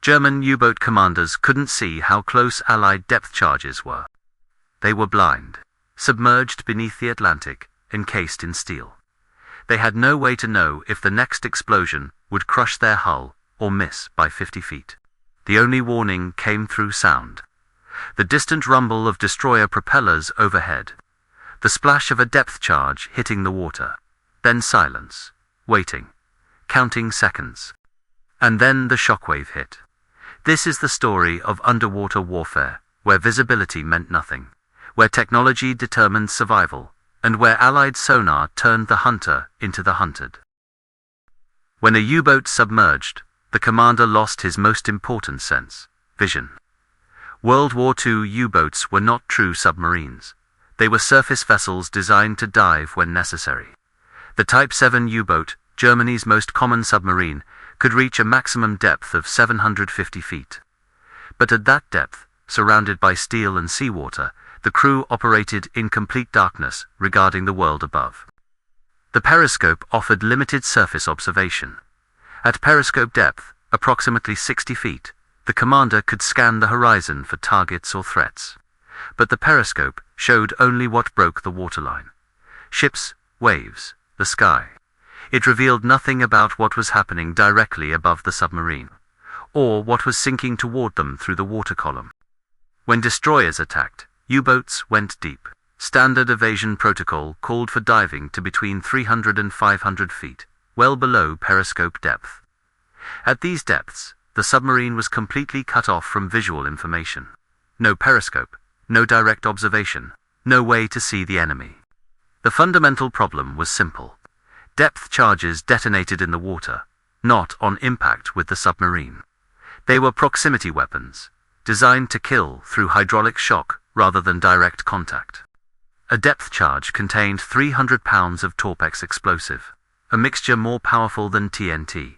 German U-boat commanders couldn't see how close Allied depth charges were. They were blind, submerged beneath the Atlantic, encased in steel. They had no way to know if the next explosion would crush their hull or miss by 50 feet. The only warning came through sound. The distant rumble of destroyer propellers overhead. The splash of a depth charge hitting the water. Then silence, waiting, counting seconds. And then the shockwave hit. This is the story of underwater warfare, where visibility meant nothing, where technology determined survival, and where Allied sonar turned the hunter into the hunted. When a U-boat submerged, the commander lost his most important sense, vision. World War II U-boats were not true submarines. They were surface vessels designed to dive when necessary. The Type 7 U-boat, Germany's most common submarine, could reach a maximum depth of 750 feet. But at that depth, surrounded by steel and seawater, the crew operated in complete darkness regarding the world above. The periscope offered limited surface observation. At periscope depth, approximately 60 feet, the commander could scan the horizon for targets or threats. But the periscope showed only what broke the waterline. Ships, waves, the sky. It revealed nothing about what was happening directly above the submarine, or what was sinking toward them through the water column. When destroyers attacked, U-boats went deep. Standard evasion protocol called for diving to between 300 and 500 feet, well below periscope depth. At these depths, the submarine was completely cut off from visual information. No periscope, no direct observation, no way to see the enemy. The fundamental problem was simple. Depth charges detonated in the water, not on impact with the submarine. They were proximity weapons, designed to kill through hydraulic shock rather than direct contact. A depth charge contained 300 pounds of Torpex explosive, a mixture more powerful than TNT.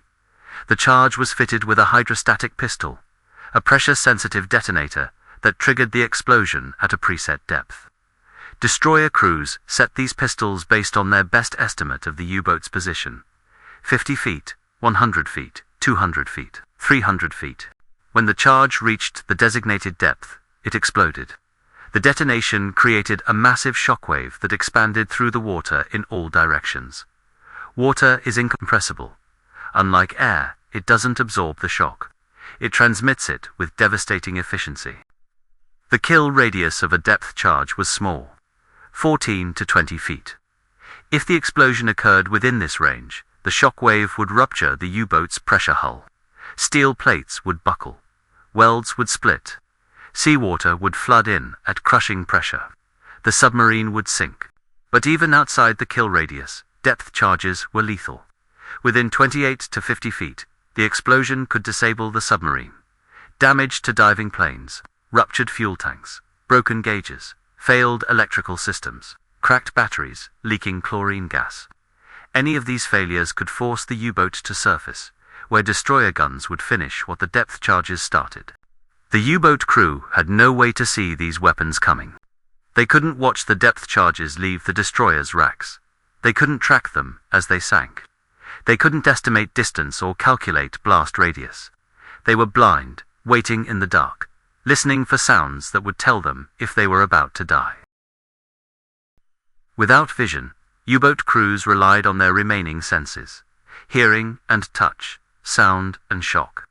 The charge was fitted with a hydrostatic pistol, a pressure-sensitive detonator that triggered the explosion at a preset depth. Destroyer crews set these pistols based on their best estimate of the U-boat's position: 50 feet, 100 feet, 200 feet, 300 feet. When the charge reached the designated depth, it exploded. The detonation created a massive shockwave that expanded through the water in all directions. Water is incompressible. Unlike air, it doesn't absorb the shock. It transmits it with devastating efficiency. The kill radius of a depth charge was small, 14 to 20 feet. If the explosion occurred within this range, the shockwave would rupture the U-boat's pressure hull. Steel plates would buckle. Welds would split. Seawater would flood in at crushing pressure. The submarine would sink. But even outside the kill radius, depth charges were lethal. Within 28 to 50 feet, the explosion could disable the submarine. Damage to diving planes, ruptured fuel tanks, broken gauges, failed electrical systems, cracked batteries, leaking chlorine gas. Any of these failures could force the U-boat to surface, where destroyer guns would finish what the depth charges started. The U-boat crew had no way to see these weapons coming. They couldn't watch the depth charges leave the destroyer's racks. They couldn't track them as they sank. They couldn't estimate distance or calculate blast radius. They were blind, waiting in the dark, listening for sounds that would tell them if they were about to die. Without vision, U-boat crews relied on their remaining senses: hearing and touch, sound and shock.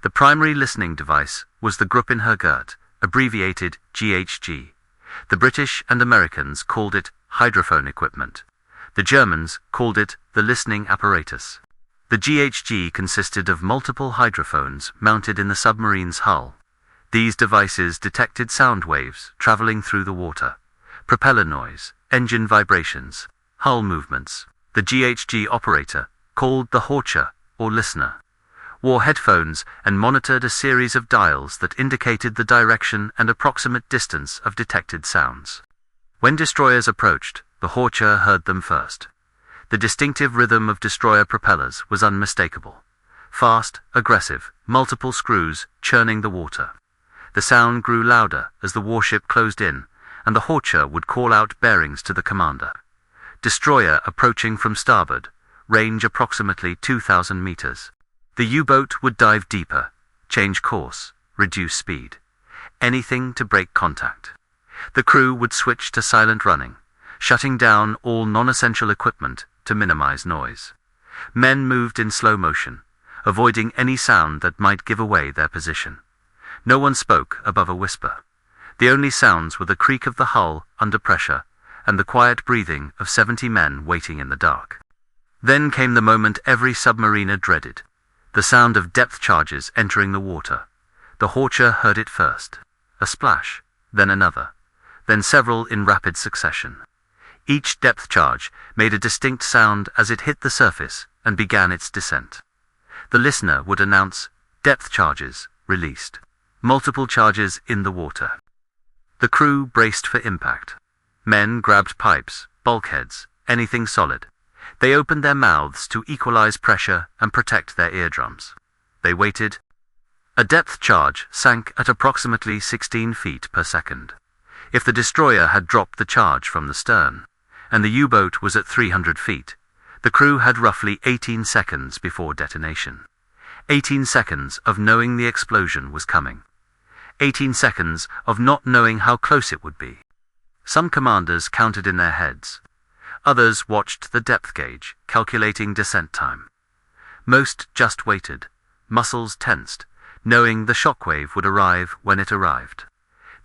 The primary listening device was the Gruppenhörgerät, abbreviated GHG. The British and Americans called it hydrophone equipment. The Germans called it the listening apparatus. The GHG consisted of multiple hydrophones mounted in the submarine's hull. These devices detected sound waves traveling through the water, propeller noise, engine vibrations, hull movements. The GHG operator, called the Horcher, or listener, wore headphones and monitored a series of dials that indicated the direction and approximate distance of detected sounds. When destroyers approached, the Horcher heard them first. The distinctive rhythm of destroyer propellers was unmistakable. Fast, aggressive, multiple screws churning the water. The sound grew louder as the warship closed in, and the Horcher would call out bearings to the commander. Destroyer approaching from starboard, range approximately 2,000 meters. The U-boat would dive deeper, change course, reduce speed. Anything to break contact. The crew would switch to silent running, shutting down all non-essential equipment to minimize noise. Men moved in slow motion, avoiding any sound that might give away their position. No one spoke above a whisper. The only sounds were the creak of the hull under pressure and the quiet breathing of 70 men waiting in the dark. Then came the moment every submariner dreaded, the sound of depth charges entering the water. The Hawker heard it first. A splash, then another, then several in rapid succession. Each depth charge made a distinct sound as it hit the surface and began its descent. The listener would announce, "Depth charges, released. Multiple charges in the water." The crew braced for impact. Men grabbed pipes, bulkheads, anything solid. They opened their mouths to equalize pressure and protect their eardrums. They waited. A depth charge sank at approximately 16 feet per second. If the destroyer had dropped the charge from the stern, and the U-boat was at 300 feet, the crew had roughly 18 seconds before detonation. 18 seconds of knowing the explosion was coming. 18 seconds of not knowing how close it would be. Some commanders counted in their heads. Others watched the depth gauge, calculating descent time. Most just waited, muscles tensed, knowing the shockwave would arrive when it arrived.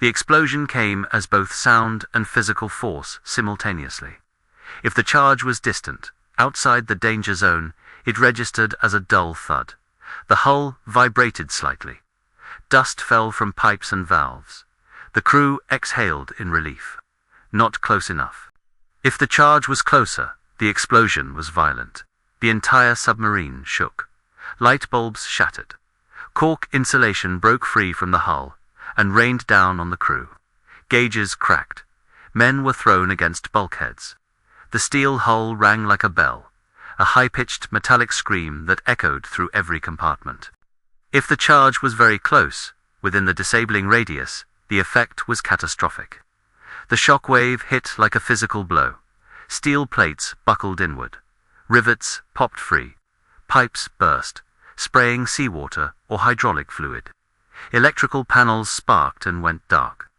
The explosion came as both sound and physical force simultaneously. If the charge was distant, outside the danger zone, it registered as a dull thud. The hull vibrated slightly. Dust fell from pipes and valves. The crew exhaled in relief. Not close enough. If the charge was closer, the explosion was violent. The entire submarine shook. Light bulbs shattered. Cork insulation broke free from the hull and rained down on the crew. Gauges cracked. Men were thrown against bulkheads. The steel hull rang like a bell, a high-pitched metallic scream that echoed through every compartment. If the charge was very close, within the disabling radius, the effect was catastrophic. The shock wave hit like a physical blow. Steel plates buckled inward. Rivets popped free. Pipes burst, spraying seawater or hydraulic fluid. Electrical panels sparked and went dark.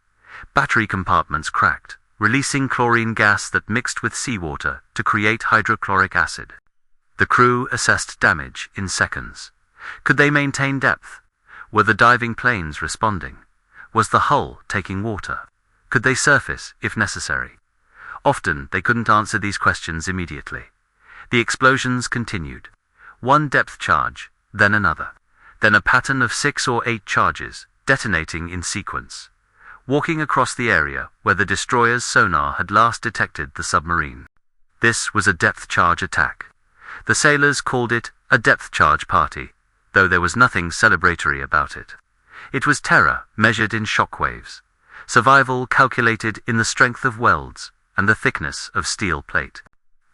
Battery compartments cracked, releasing chlorine gas that mixed with seawater to create hydrochloric acid. The crew assessed damage in seconds. Could they maintain depth? Were the diving planes responding? Was the hull taking water? Could they surface if necessary? Often they couldn't answer these questions immediately. The explosions continued. One depth charge, then another. Then a pattern of 6 or 8 charges, detonating in sequence. Walking across the area where the destroyer's sonar had last detected the submarine. This was a depth charge attack. The sailors called it a depth charge party, though there was nothing celebratory about it. It was terror measured in shockwaves. Survival calculated in the strength of welds and the thickness of steel plate.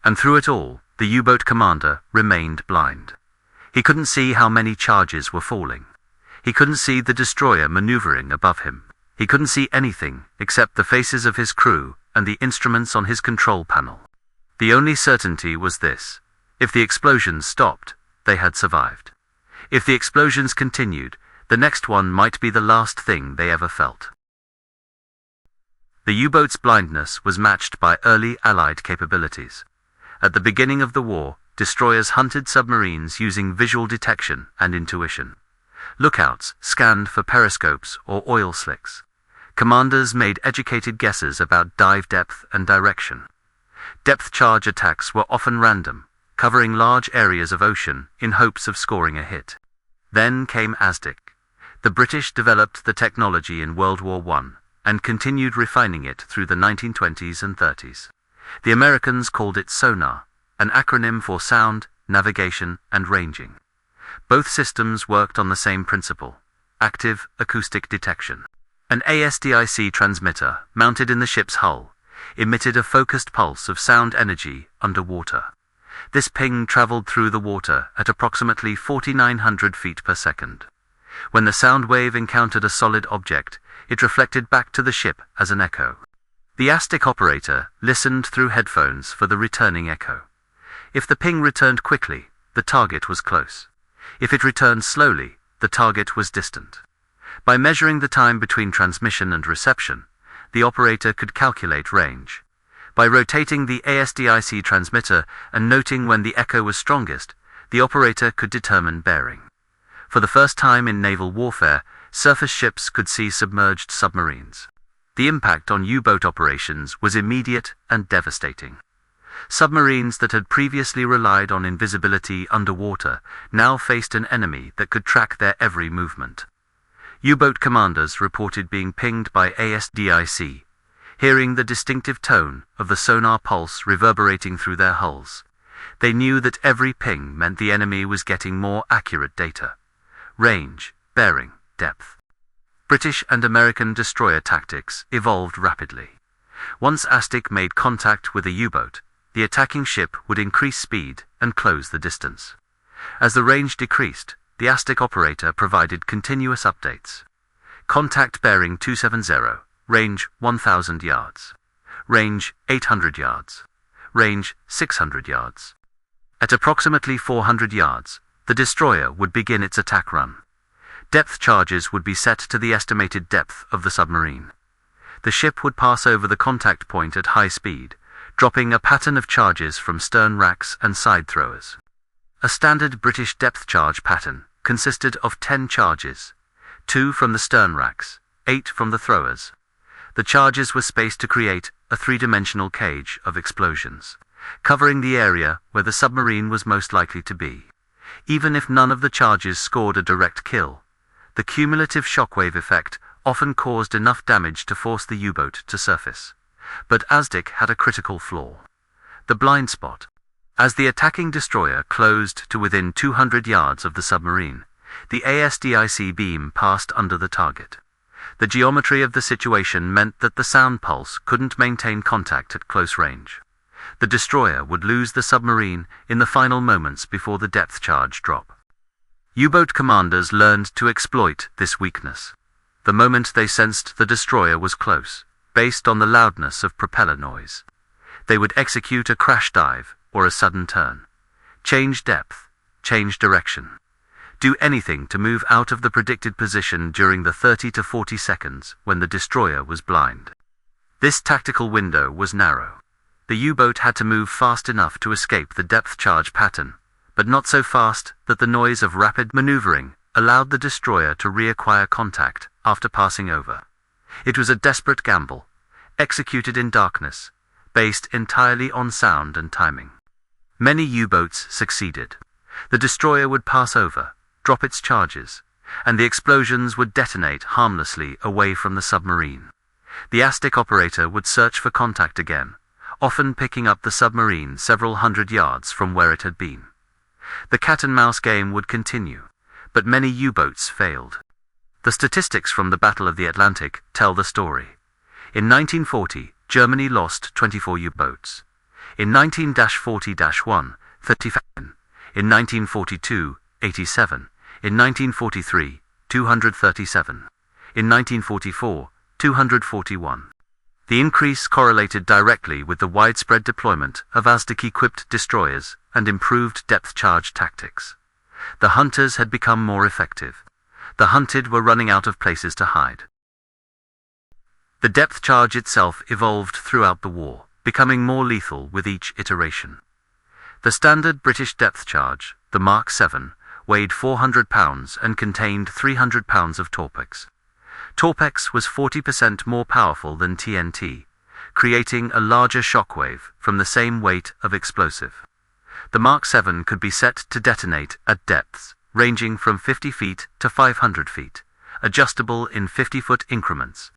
And through it all, the U-boat commander remained blind. He couldn't see how many charges were falling. He couldn't see the destroyer maneuvering above him. He couldn't see anything except the faces of his crew and the instruments on his control panel. The only certainty was this: if the explosions stopped, they had survived. If the explosions continued, the next one might be the last thing they ever felt. The U-boat's blindness was matched by early Allied capabilities. At the beginning of the war, destroyers hunted submarines using visual detection and intuition. Lookouts scanned for periscopes or oil slicks. Commanders made educated guesses about dive depth and direction. Depth charge attacks were often random, covering large areas of ocean in hopes of scoring a hit. Then came ASDIC. The British developed the technology in World War I and continued refining it through the 1920s and 30s. The Americans called it sonar, an acronym for sound, navigation, and ranging. Both systems worked on the same principle: active acoustic detection. An ASDIC transmitter, mounted in the ship's hull, emitted a focused pulse of sound energy underwater. This ping traveled through the water at approximately 4,900 feet per second. When the sound wave encountered a solid object, it reflected back to the ship as an echo. The ASDIC operator listened through headphones for the returning echo. If the ping returned quickly, the target was close. If it returned slowly, the target was distant. By measuring the time between transmission and reception, the operator could calculate range. By rotating the ASDIC transmitter and noting when the echo was strongest, the operator could determine bearing. For the first time in naval warfare, surface ships could see submerged submarines. The impact on U-boat operations was immediate and devastating. Submarines that had previously relied on invisibility underwater now faced an enemy that could track their every movement. U-boat commanders reported being pinged by ASDIC, hearing the distinctive tone of the sonar pulse reverberating through their hulls. They knew that every ping meant the enemy was getting more accurate data. Range, bearing, depth. British and American destroyer tactics evolved rapidly. Once Aztec made contact with a U-boat, the attacking ship would increase speed and close the distance. As the range decreased, the Aztec operator provided continuous updates. Contact bearing 270, range 1,000 yards. Range 800 yards. Range 600 yards. At approximately 400 yards, the destroyer would begin its attack run. Depth charges would be set to the estimated depth of the submarine. The ship would pass over the contact point at high speed, dropping a pattern of charges from stern racks and side throwers. A standard British depth charge pattern consisted of 10 charges, 2 from the stern racks, 8 from the throwers. The charges were spaced to create a three-dimensional cage of explosions, covering the area where the submarine was most likely to be. Even if none of the charges scored a direct kill, the cumulative shockwave effect often caused enough damage to force the U-boat to surface. But Aztec had a critical flaw: the blind spot. As the attacking destroyer closed to within 200 yards of the submarine, the ASDIC beam passed under the target. The geometry of the situation meant that the sound pulse couldn't maintain contact at close range. The destroyer would lose the submarine in the final moments before the depth charge drop. U-boat commanders learned to exploit this weakness. The moment they sensed the destroyer was close, based on the loudness of propeller noise, they would execute a crash dive or a sudden turn. Change depth, change direction. Do anything to move out of the predicted position during the 30 to 40 seconds when the destroyer was blind. This tactical window was narrow. The U-boat had to move fast enough to escape the depth charge pattern, but not so fast that the noise of rapid maneuvering allowed the destroyer to reacquire contact after passing over. It was a desperate gamble, executed in darkness, based entirely on sound and timing. Many U-boats succeeded. The destroyer would pass over, drop its charges, and the explosions would detonate harmlessly away from the submarine. The Aztec operator would search for contact again, often picking up the submarine several hundred yards from where it had been. The cat-and-mouse game would continue, but many U-boats failed. The statistics from the Battle of the Atlantic tell the story. In 1940, Germany lost 24 U-boats. In 1940-1, 35. In 1942, 87. In 1943, 237. In 1944, 241. The increase correlated directly with the widespread deployment of Aztec-equipped destroyers and improved depth charge tactics. The hunters had become more effective. The hunted were running out of places to hide. The depth charge itself evolved throughout the war, becoming more lethal with each iteration. The standard British depth charge, the Mark 7, weighed 400 pounds and contained 300 pounds of Torpex. Torpex was 40% more powerful than TNT, creating a larger shockwave from the same weight of explosive. The Mark 7 could be set to detonate at depths ranging from 50 feet to 500 feet, adjustable in 50-foot increments.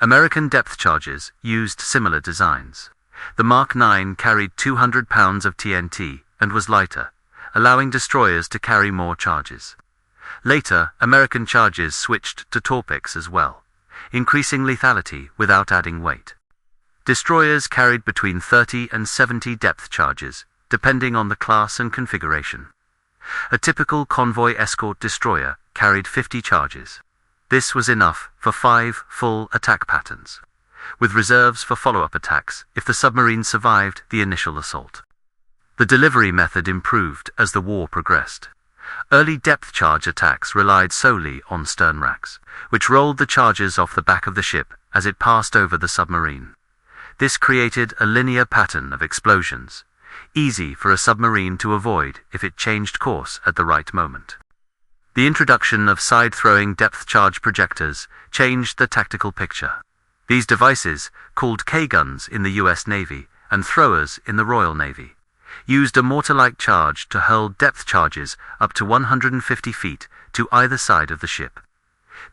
American depth charges used similar designs. The Mark 9 carried 200 pounds of TNT and was lighter, allowing destroyers to carry more charges. Later, American charges switched to Torpex as well, increasing lethality without adding weight. Destroyers carried between 30 and 70 depth charges, depending on the class and configuration. A typical convoy escort destroyer carried 50 charges. This was enough for 5 full attack patterns, with reserves for follow-up attacks if the submarine survived the initial assault. The delivery method improved as the war progressed. Early depth charge attacks relied solely on stern racks, which rolled the charges off the back of the ship as it passed over the submarine. This created a linear pattern of explosions, easy for a submarine to avoid if it changed course at the right moment. The introduction of side-throwing depth charge projectors changed the tactical picture. These devices, called K-guns in the US Navy and throwers in the Royal Navy, used a mortar-like charge to hurl depth charges up to 150 feet to either side of the ship.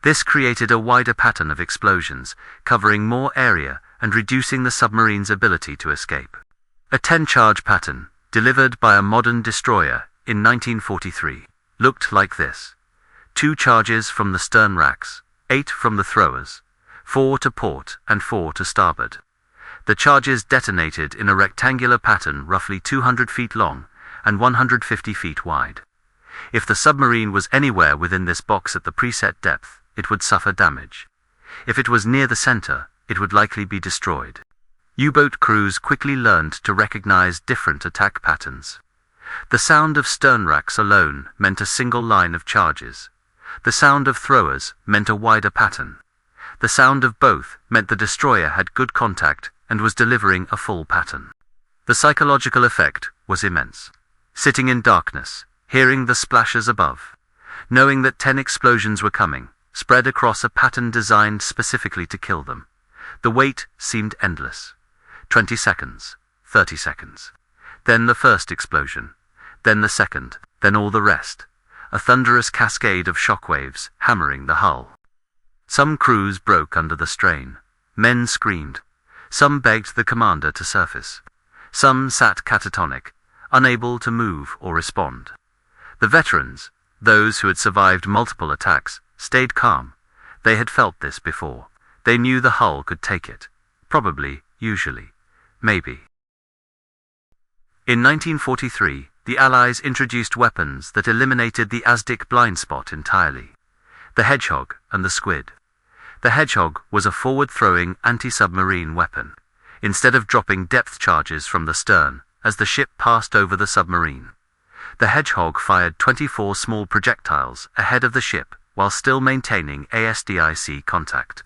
This created a wider pattern of explosions, covering more area and reducing the submarine's ability to escape. A 10-charge pattern, delivered by a modern destroyer in 1943, looked like this: 2 charges from the stern racks, 8 from the throwers, 4 to port and 4 to starboard. The charges detonated in a rectangular pattern roughly 200 feet long and 150 feet wide. If the submarine was anywhere within this box at the preset depth, it would suffer damage. If it was near the center, it would likely be destroyed. U-boat crews quickly learned to recognize different attack patterns. The sound of stern racks alone meant a single line of charges. The sound of throwers meant a wider pattern. The sound of both meant the destroyer had good contact and was delivering a full pattern. The psychological effect was immense. Sitting in darkness, hearing the splashes above, knowing that 10 explosions were coming, spread across a pattern designed specifically to kill them. The wait seemed endless. 20 seconds, 30 seconds. Then the first explosion, then the second, then all the rest. A thunderous cascade of shockwaves hammering the hull. Some crews broke under the strain. Men screamed. Some begged the commander to surface. Some sat catatonic, unable to move or respond. The veterans, those who had survived multiple attacks, stayed calm. They had felt this before. They knew the hull could take it. Probably, usually, maybe. In 1943, the Allies introduced weapons that eliminated the ASDIC blind spot entirely: the Hedgehog and the Squid. The Hedgehog was a forward-throwing anti-submarine weapon. Instead of dropping depth charges from the stern as the ship passed over the submarine, the Hedgehog fired 24 small projectiles ahead of the ship while still maintaining ASDIC contact.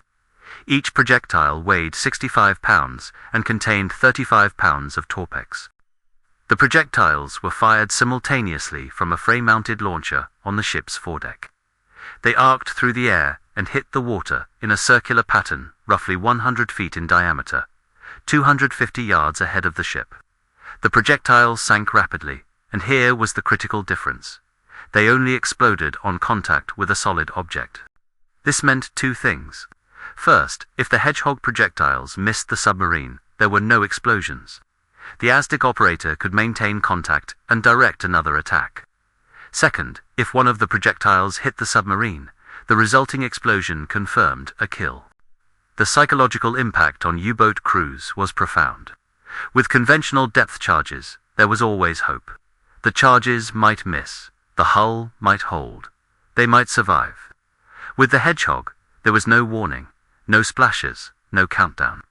Each projectile weighed 65 pounds and contained 35 pounds of Torpex. The projectiles were fired simultaneously from a frame-mounted launcher on the ship's foredeck. They arced through the air and hit the water in a circular pattern roughly 100 feet in diameter, 250 yards ahead of the ship. The projectiles sank rapidly, and here was the critical difference. They only exploded on contact with a solid object. This meant 2 things. First, if the Hedgehog projectiles missed the submarine, there were no explosions. The ASDIC operator could maintain contact and direct another attack. Second, if one of the projectiles hit the submarine, the resulting explosion confirmed a kill. The psychological impact on U-boat crews was profound. With conventional depth charges, there was always hope. The charges might miss. The hull might hold. They might survive. With the Hedgehog, there was no warning, no splashes, no countdown.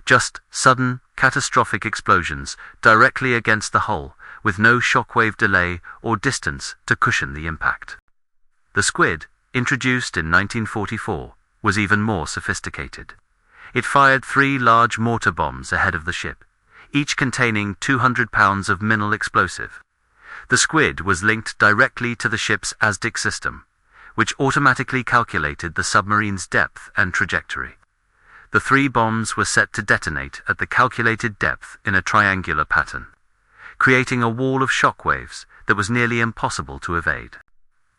Just sudden, catastrophic explosions directly against the hull, with no shockwave delay or distance to cushion the impact. The Squid, introduced in 1944, was even more sophisticated. It fired 3 large mortar bombs ahead of the ship, each containing 200 pounds of mineral explosive. The Squid was linked directly to the ship's ASDIC system, which automatically calculated the submarine's depth and trajectory. The 3 bombs were set to detonate at the calculated depth in a triangular pattern, creating a wall of shockwaves that was nearly impossible to evade.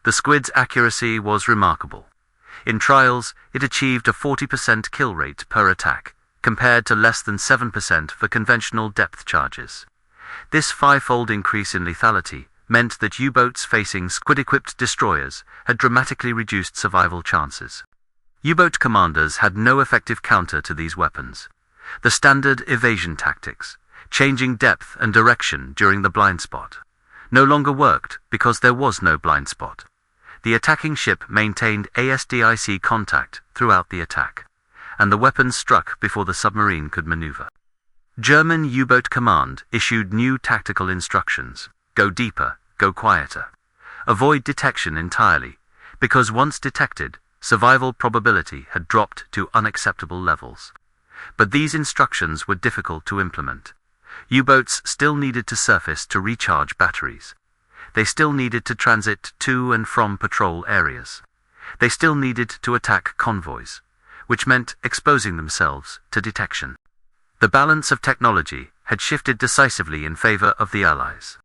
The Squid's accuracy was remarkable. In trials, it achieved a 40% kill rate per attack, compared to less than 7% for conventional depth charges. This 5-fold increase in lethality meant that U-boats facing Squid-equipped destroyers had dramatically reduced survival chances. U-boat commanders had no effective counter to these weapons. The standard evasion tactics, changing depth and direction during the blind spot, no longer worked because there was no blind spot. The attacking ship maintained ASDIC contact throughout the attack, and the weapons struck before the submarine could maneuver. German U-boat command issued new tactical instructions: go deeper, go quieter. avoid detection entirely, because once detected, survival probability had dropped to unacceptable levels. But these instructions were difficult to implement. U-boats still needed to surface to recharge batteries. They still needed to transit to and from patrol areas. They still needed to attack convoys, which meant exposing themselves to detection. The balance of technology had shifted decisively in favor of the Allies.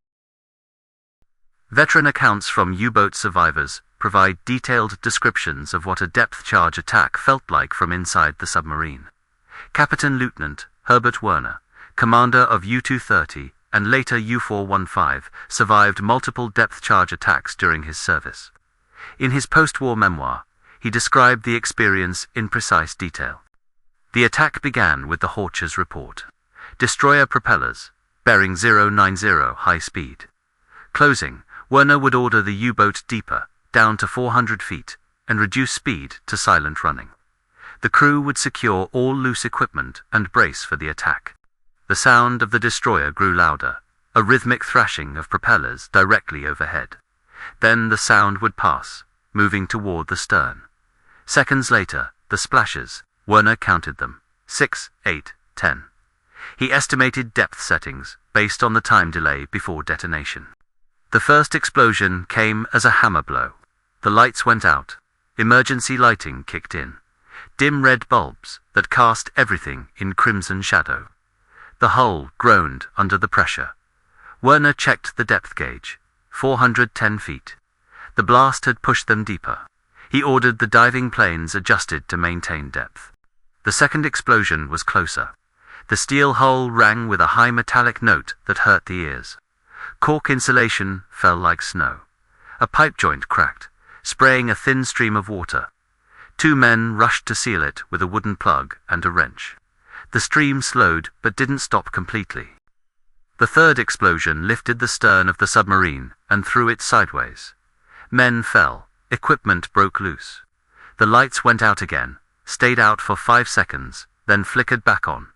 Veteran accounts from U-boat survivors provide detailed descriptions of what a depth-charge attack felt like from inside the submarine. Captain Lieutenant Herbert Werner, commander of U-230 and later U-415, survived multiple depth-charge attacks during his service. In his post-war memoir, he described the experience in precise detail. The attack began with the Horcher's report. Destroyer propellers, bearing 090 high speed. Closing, Werner would order the U-boat deeper, down to 400 feet, and reduce speed to silent running. The crew would secure all loose equipment and brace for the attack. The sound of the destroyer grew louder, a rhythmic thrashing of propellers directly overhead. Then the sound would pass, moving toward the stern. Seconds later, the splashes, Werner counted them, 6, 8, 10. He estimated depth settings based on the time delay before detonation. The first explosion came as a hammer blow. The lights went out. Emergency lighting kicked in. Dim red bulbs that cast everything in crimson shadow. The hull groaned under the pressure. Werner checked the depth gauge, 410 feet. The blast had pushed them deeper. He ordered the diving planes adjusted to maintain depth. The second explosion was closer. The steel hull rang with a high metallic note that hurt the ears. Cork insulation fell like snow. A pipe joint cracked, spraying a thin stream of water. 2 men rushed to seal it with a wooden plug and a wrench. The stream slowed but didn't stop completely. The third explosion lifted the stern of the submarine and threw it sideways. Men fell. Equipment broke loose. The lights went out again, stayed out for 5 seconds, then flickered back on.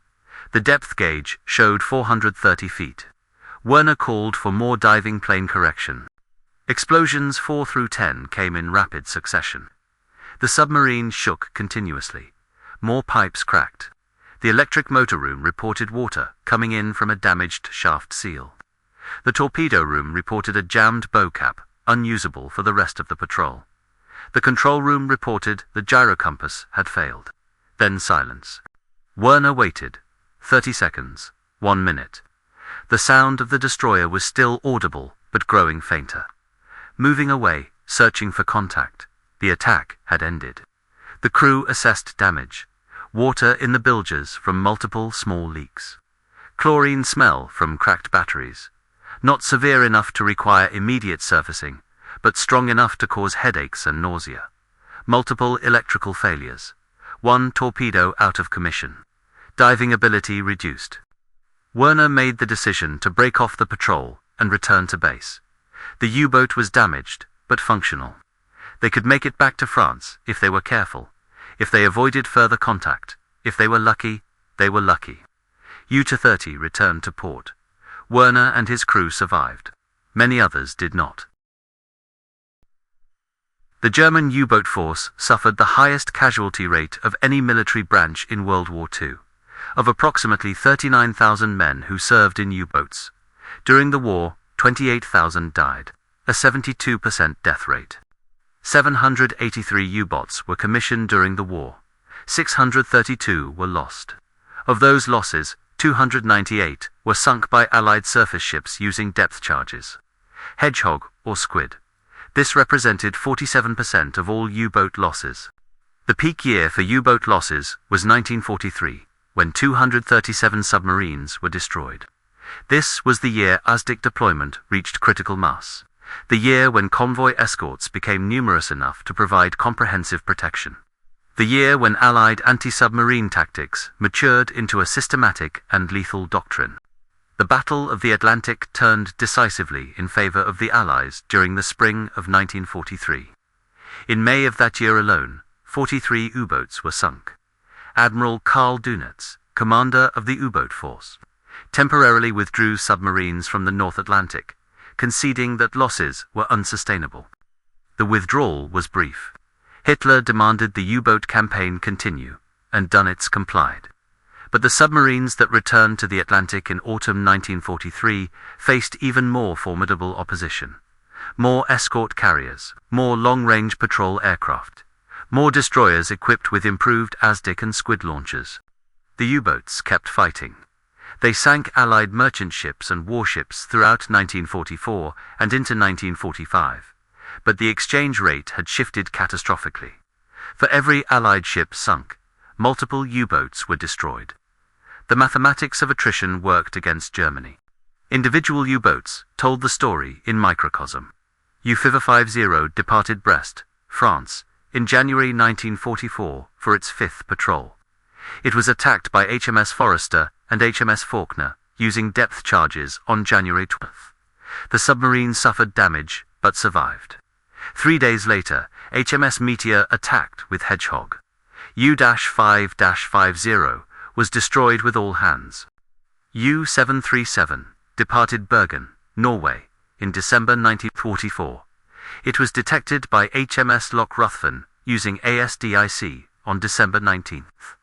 The depth gauge showed 430 feet. Werner called for more diving plane correction. Explosions 4 through 10 came in rapid succession. The submarine shook continuously. More pipes cracked. The electric motor room reported water coming in from a damaged shaft seal. The torpedo room reported a jammed bow cap, unusable for the rest of the patrol. The control room reported the gyrocompass had failed. Then silence. Werner waited. 30 seconds. 1 minute. The sound of the destroyer was still audible, but growing fainter. Moving away, searching for contact. The attack had ended. The crew assessed damage. Water in the bilges from multiple small leaks. Chlorine smell from cracked batteries. Not severe enough to require immediate surfacing, but strong enough to cause headaches and nausea. Multiple electrical failures. 1 torpedo out of commission. Diving ability reduced. Werner made the decision to break off the patrol and return to base. The U-boat was damaged, but functional. They could make it back to France if they were careful, if they avoided further contact. If they were lucky, they were lucky. U-230 returned to port. Werner and his crew survived. Many others did not. The German U-boat force suffered the highest casualty rate of any military branch in World War II, of approximately 39,000 men who served in U-boats. During the war, 28,000 died, a 72% death rate. 783 U-boats were commissioned during the war. 632 were lost. Of those losses, 298 were sunk by Allied surface ships using depth charges. Hedgehog or squid. This represented 47% of all U-boat losses. The peak year for U-boat losses was 1943, when 237 submarines were destroyed. This was the year ASDIC deployment reached critical mass. The year when convoy escorts became numerous enough to provide comprehensive protection. The year when Allied anti-submarine tactics matured into a systematic and lethal doctrine. The Battle of the Atlantic turned decisively in favor of the Allies during the spring of 1943. In May of that year alone, 43 U-boats were sunk. Admiral Karl Dönitz, commander of the U-boat force, temporarily withdrew submarines from the North Atlantic, conceding that losses were unsustainable. The withdrawal was brief. Hitler demanded the U-boat campaign continue, and Dönitz complied. But the submarines that returned to the Atlantic in autumn 1943 faced even more formidable opposition. More escort carriers, more long-range patrol aircraft, more destroyers equipped with improved Aztec and Squid launchers. The U-boats kept fighting. They sank Allied merchant ships and warships throughout 1944 and into 1945, but the exchange rate had shifted catastrophically. For every Allied ship sunk, multiple U-boats were destroyed. The mathematics of attrition worked against Germany. Individual U-boats told the story in microcosm. U-50 departed Brest, France, in January 1944 for its fifth patrol. It was attacked by HMS Forester and HMS Faulkner, using depth charges on January 12th. The submarine suffered damage, but survived. 3 days later, HMS Meteor attacked with Hedgehog. U-5-50 was destroyed with all hands. U-737 departed Bergen, Norway, in December 1944. It was detected by HMS Loch Ruthven using ASDIC on December 19th.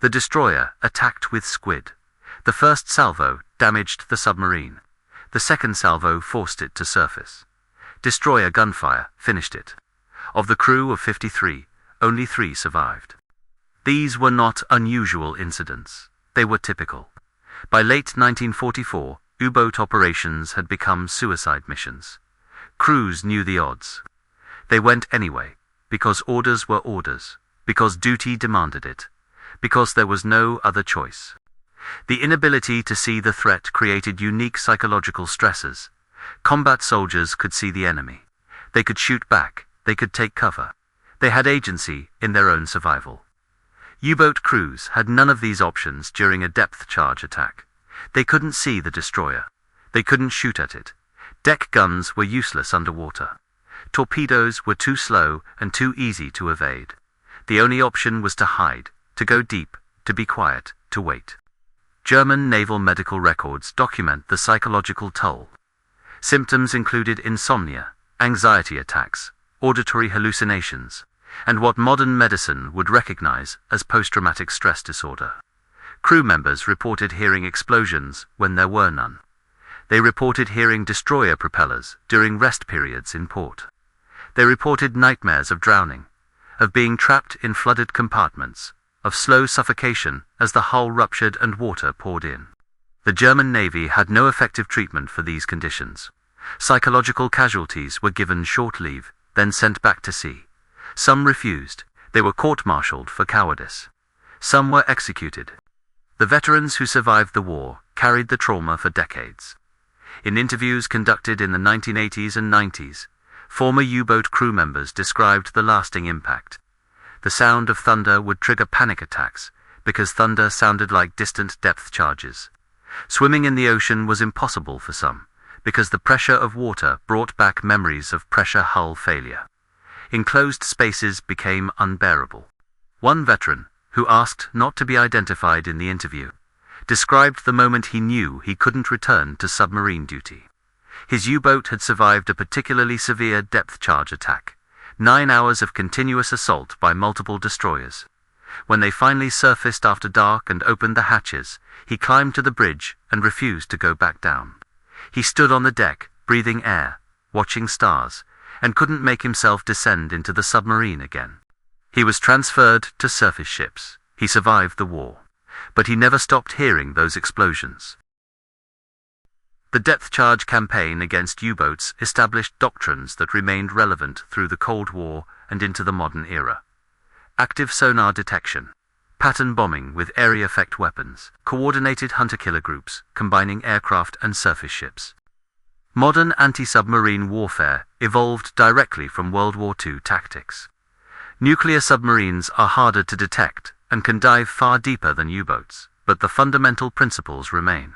The destroyer attacked with Squid. The first salvo damaged the submarine. The second salvo forced it to surface. Destroyer gunfire finished it. Of the crew of 53, only 3 survived. These were not unusual incidents. They were typical. By late 1944, U-boat operations had become suicide missions. Crews knew the odds. They went anyway, because orders were orders, because duty demanded it, because there was no other choice. The inability to see the threat created unique psychological stresses. Combat soldiers could see the enemy. They could shoot back. They could take cover. They had agency in their own survival. U-boat crews had none of these options during a depth charge attack. They couldn't see the destroyer. They couldn't shoot at it. Deck guns were useless underwater. Torpedoes were too slow and too easy to evade. The only option was to hide, to go deep, to be quiet, to wait. German naval medical records document the psychological toll. Symptoms included insomnia, anxiety attacks, auditory hallucinations, and what modern medicine would recognize as post-traumatic stress disorder. Crew members reported hearing explosions when there were none. They reported hearing destroyer propellers during rest periods in port. They reported nightmares of drowning, of being trapped in flooded compartments, of slow suffocation as the hull ruptured and water poured in. The German Navy had no effective treatment for these conditions. Psychological casualties were given short leave, then sent back to sea. Some refused. They were court-martialed for cowardice. Some were executed. The veterans who survived the war carried the trauma for decades. In interviews conducted in the 1980s and 90s, former U-boat crew members described the lasting impact. The sound of thunder would trigger panic attacks because thunder sounded like distant depth charges. Swimming in the ocean was impossible for some because the pressure of water brought back memories of pressure hull failure. Enclosed spaces became unbearable. One veteran, who asked not to be identified in the interview, described the moment he knew he couldn't return to submarine duty. His U-boat had survived a particularly severe depth charge attack, 9 hours of continuous assault by multiple destroyers. When they finally surfaced after dark and opened the hatches, he climbed to the bridge and refused to go back down. He stood on the deck, breathing air, watching stars, and couldn't make himself descend into the submarine again. He was transferred to surface ships. He survived the war. But he never stopped hearing those explosions. The depth charge campaign against U-boats established doctrines that remained relevant through the Cold War and into the modern era. Active sonar detection, pattern bombing with area effect weapons, coordinated hunter-killer groups combining aircraft and surface ships. Modern anti-submarine warfare evolved directly from World War II tactics. Nuclear submarines are harder to detect and can dive far deeper than U-boats, but the fundamental principles remain.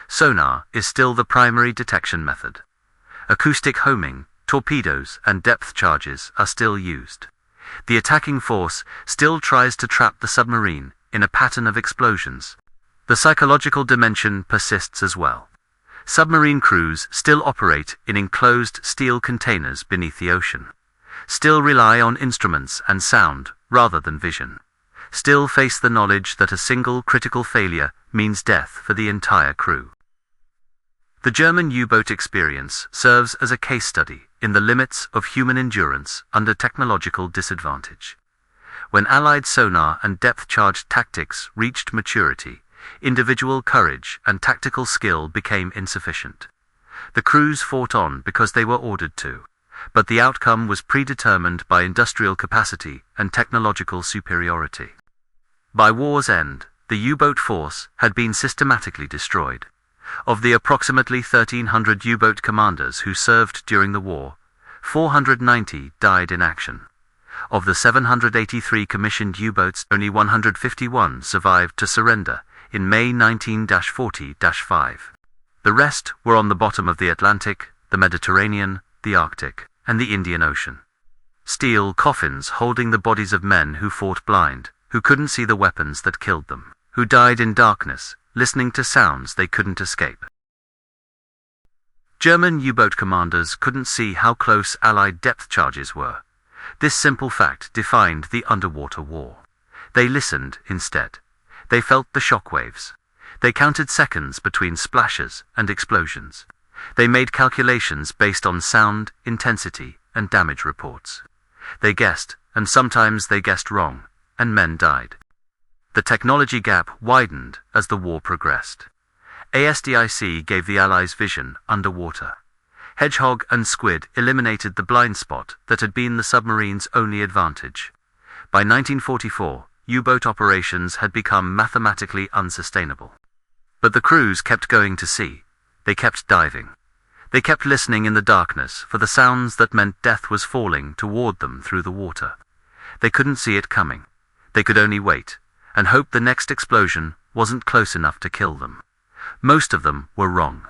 Sonar is still the primary detection method. Acoustic homing, torpedoes, and depth charges are still used. The attacking force still tries to trap the submarine in a pattern of explosions. The psychological dimension persists as well. Submarine crews still operate in enclosed steel containers beneath the ocean, still rely on instruments and sound rather than vision, still face the knowledge that a single critical failure means death for the entire crew. The German U-boat experience serves as a case study in the limits of human endurance under technological disadvantage. When Allied sonar and depth-charged tactics reached maturity, individual courage and tactical skill became insufficient. The crews fought on because they were ordered to, but the outcome was predetermined by industrial capacity and technological superiority. By war's end, the U-boat force had been systematically destroyed. Of the approximately 1,300 U-boat commanders who served during the war, 490 died in action. Of the 783 commissioned U-boats, only 151 survived to surrender in May 19-40-5. The rest were on the bottom of the Atlantic, the Mediterranean, the Arctic, and the Indian Ocean. Steel coffins holding the bodies of men who fought blind, who couldn't see the weapons that killed them, who died in darkness, listening to sounds they couldn't escape. German U-boat commanders couldn't see how close Allied depth charges were. This simple fact defined the underwater war. They listened instead. They felt the shockwaves. They counted seconds between splashes and explosions. They made calculations based on sound, intensity, and damage reports. They guessed, and sometimes they guessed wrong, and men died. The technology gap widened as the war progressed. ASDIC gave the Allies vision underwater. Hedgehog and squid eliminated the blind spot that had been the submarine's only advantage. By 1944, U-boat operations had become mathematically unsustainable. But the crews kept going to sea. They kept diving. They kept listening in the darkness for the sounds that meant death was falling toward them through the water. They couldn't see it coming. They could only wait, and hope the next explosion wasn't close enough to kill them. Most of them were wrong.